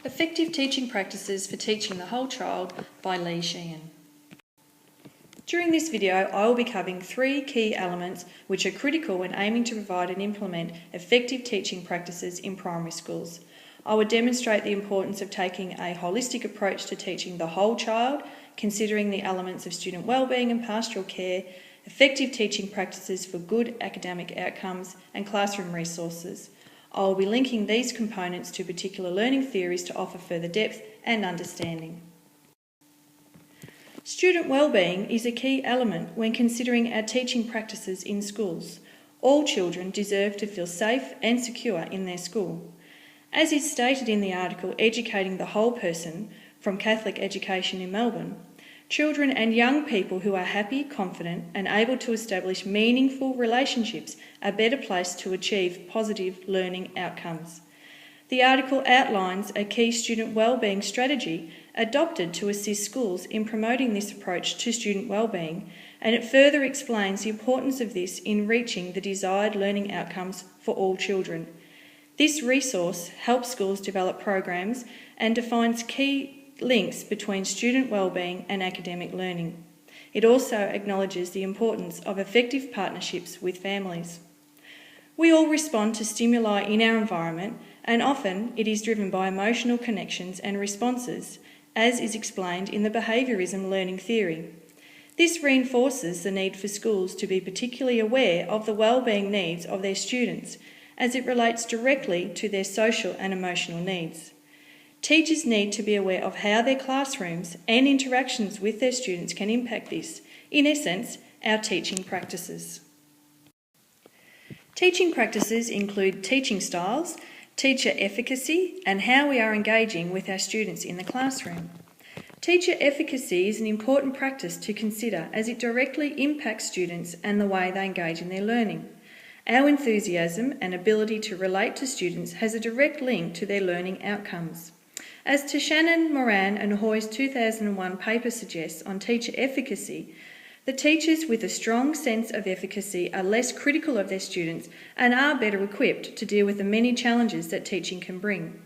Effective Teaching Practices for Teaching the Whole Child by Sheehan. During this video, I will be covering 3 key elements which are critical when aiming to provide and implement effective teaching practices in primary schools. I will demonstrate the importance of taking a holistic approach to teaching the whole child, considering the elements of student wellbeing and pastoral care, effective teaching practices for good academic outcomes, and classroom resources. I will be linking these components to particular learning theories to offer further depth and understanding. Student wellbeing is a key element when considering our teaching practices in schools. All children deserve to feel safe and secure in their school. As is stated in the article Educating the Whole Person from Catholic Education in Melbourne, children and young people who are happy, confident and able to establish meaningful relationships are better placed to achieve positive learning outcomes. The article outlines a key student wellbeing strategy adopted to assist schools in promoting this approach to student wellbeing, and it further explains the importance of this in reaching the desired learning outcomes for all children. This resource helps schools develop programs and defines key links between student wellbeing and academic learning. It also acknowledges the importance of effective partnerships with families. We all respond to stimuli in our environment, and often it is driven by emotional connections and responses, as is explained in the behaviourism learning theory. This reinforces the need for schools to be particularly aware of the wellbeing needs of their students, as it relates directly to their social and emotional needs. Teachers need to be aware of how their classrooms and interactions with their students can impact this, in essence, our teaching practices. Teaching practices include teaching styles, teacher efficacy, and how we are engaging with our students in the classroom. Teacher efficacy is an important practice to consider as it directly impacts students and the way they engage in their learning. Our enthusiasm and ability to relate to students has a direct link to their learning outcomes. As to Shannon, Moran and Hoy's 2001 paper suggests on teacher efficacy, the teachers with a strong sense of efficacy are less critical of their students and are better equipped to deal with the many challenges that teaching can bring.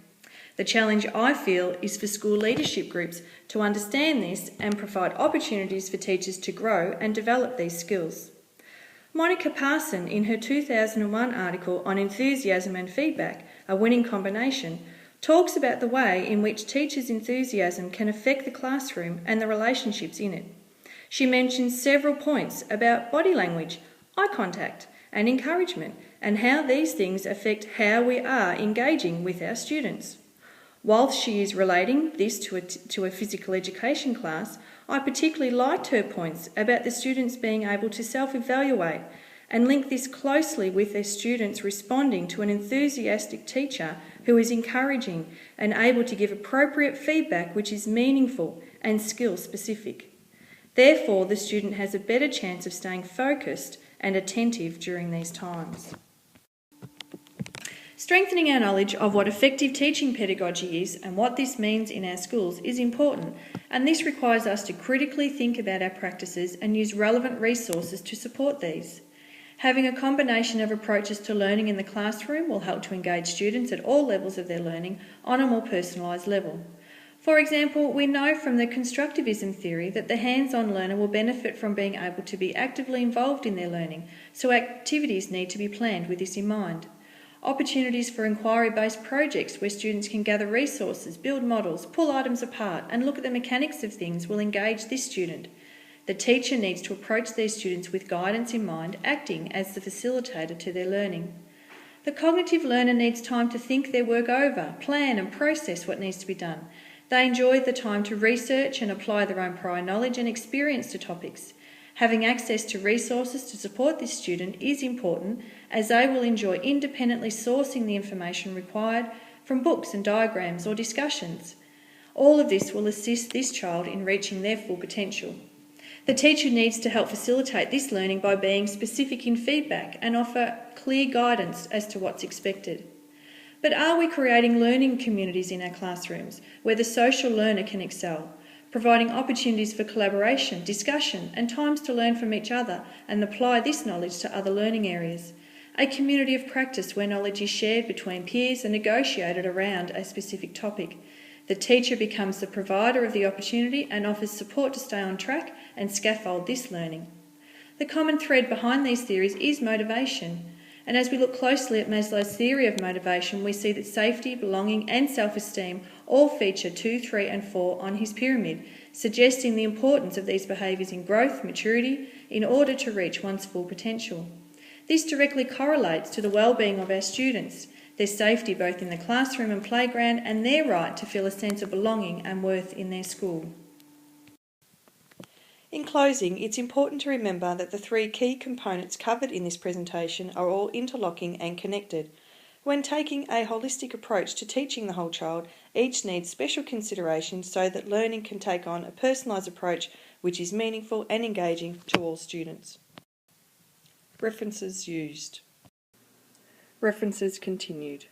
The challenge, I feel, is for school leadership groups to understand this and provide opportunities for teachers to grow and develop these skills. Monica Parson, in her 2001 article on enthusiasm and feedback, a winning combination, talks about the way in which teachers' enthusiasm can affect the classroom and the relationships in it. She mentions several points about body language, eye contact and encouragement, and how these things affect how we are engaging with our students. Whilst she is relating this to a physical education class, I particularly liked her points about the students being able to self-evaluate and link this closely with their students responding to an enthusiastic teacher who is encouraging and able to give appropriate feedback which is meaningful and skill-specific. Therefore, the student has a better chance of staying focused and attentive during these times. Strengthening our knowledge of what effective teaching pedagogy is and what this means in our schools is important, and this requires us to critically think about our practices and use relevant resources to support these. Having a combination of approaches to learning in the classroom will help to engage students at all levels of their learning on a more personalised level. For example, we know from the constructivism theory that the hands-on learner will benefit from being able to be actively involved in their learning, so activities need to be planned with this in mind. Opportunities for inquiry-based projects where students can gather resources, build models, pull items apart and look at the mechanics of things will engage this student. The teacher needs to approach these students with guidance in mind, acting as the facilitator to their learning. The cognitive learner needs time to think their work over, plan and process what needs to be done. They enjoy the time to research and apply their own prior knowledge and experience to topics. Having access to resources to support this student is important, as they will enjoy independently sourcing the information required from books and diagrams or discussions. All of this will assist this child in reaching their full potential. The teacher needs to help facilitate this learning by being specific in feedback and offer clear guidance as to what's expected. But are we creating learning communities in our classrooms where the social learner can excel, providing opportunities for collaboration, discussion and times to learn from each other and apply this knowledge to other learning areas? A community of practice where knowledge is shared between peers and negotiated around a specific topic. The teacher becomes the provider of the opportunity and offers support to stay on track and scaffold this learning. The common thread behind these theories is motivation, and as we look closely at Maslow's theory of motivation, we see that safety, belonging and self-esteem all feature 2, 3 and 4 on his pyramid, suggesting the importance of these behaviours in growth, maturity, in order to reach one's full potential. This directly correlates to the well-being of our students, their safety both in the classroom and playground, and their right to feel a sense of belonging and worth in their school. In closing, it's important to remember that the 3 key components covered in this presentation are all interlocking and connected. When taking a holistic approach to teaching the whole child, each needs special consideration so that learning can take on a personalised approach which is meaningful and engaging to all students. References used. References continued.